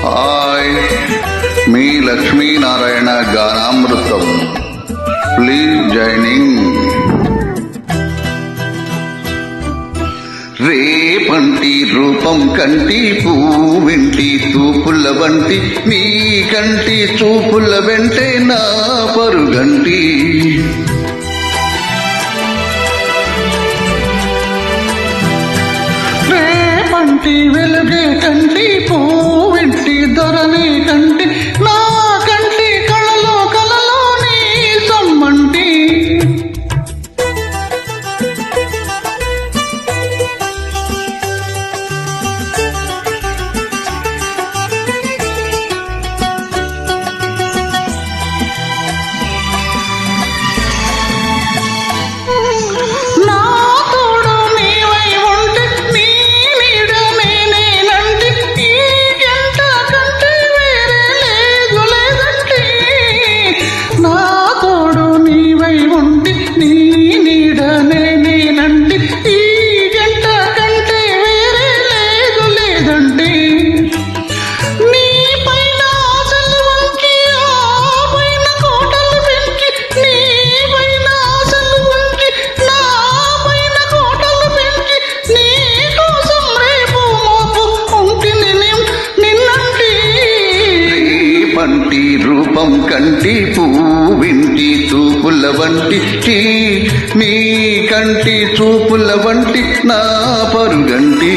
Hi, మీ లక్ష్మీనారాయణ గానామృతం. Please joining. రేపంటి రూపం కంటి పువ్వింటి తూపుల వంటి నీ కంటి చూపుల వెంటే నా పరుగంటి. రేపంటి వెలుగే కంటి పువ్వింటి దొరని కంటి నా కంటి కళలో కలలో నీ సమ్మంటి. పంటి రూపం కంటి పువ్వింటి చూపుల వంటి నీ కంటి చూపుల వంటి నా పరుగంటి.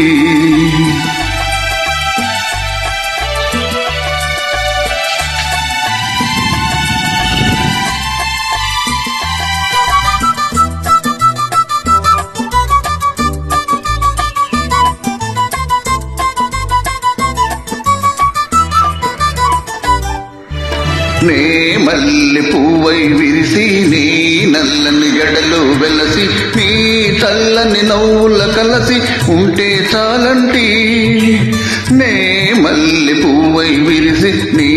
నే మల్లె పువ్వై విరిసి నీ నల్లని జడలు వెలసి నీ చల్లని నవ్వుల కలసి ఉంటే చాలంటి. నే మల్లె పువ్వై విరిసి నీ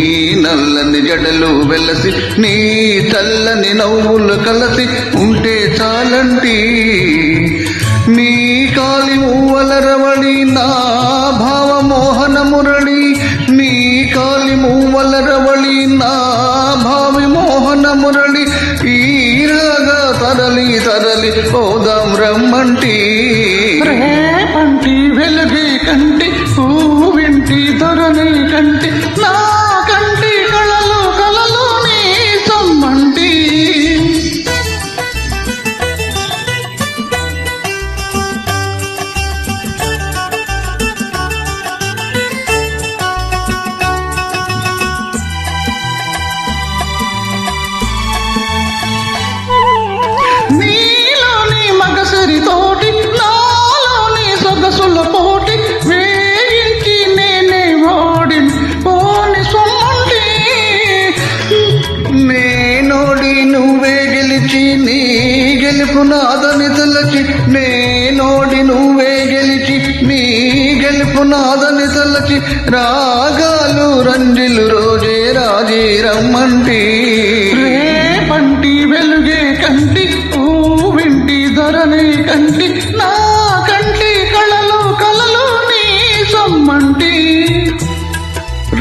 నల్లని జడలు వెలసి నీ చల్లని నవ్వుల కలసి ఉంటే చాలంటి. నీ కాలి మువ్వల రవళి నా భావ మోహన మురళి. నీ కాలి మువ్వల రవళి నా భావి మోహన మురళి. ఈ రాగా తరలి తరలి పోదాం రమ్మంటి. రేపంటి వెలుగే కంటి పువ్వింటి దొరని కంటి నా కంటి కళలు కళలు నీ సమ్మంటి. నీలోని మగసరితోటి నాలోని సొగసుల పోటీ వేయించి నేనే ఓడి పోని సొమ్మంటి. నేనోడి నువ్వే గెలిచి నీ గెలుపు నాదని తలచి నేనోడి నువ్వే గెలిచి నీ గెలుపు నాదని తలచి రాగాలు రంజిలు రోజే రాజీ రమ్మంటి. రేపంటి వెలుగే కంటి పువ్వింటి దొరని కంటి నా కంటి కళలు కళలు నీ సమ్మంటి.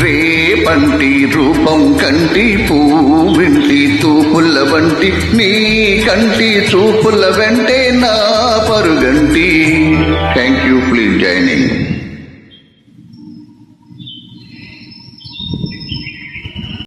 రేపంటి రూపం కంటి పువ్వింటి తూపుల వంటి నీ కంటి చూపుల వెంటే నా పరుగంటి. Thank you. Please joining.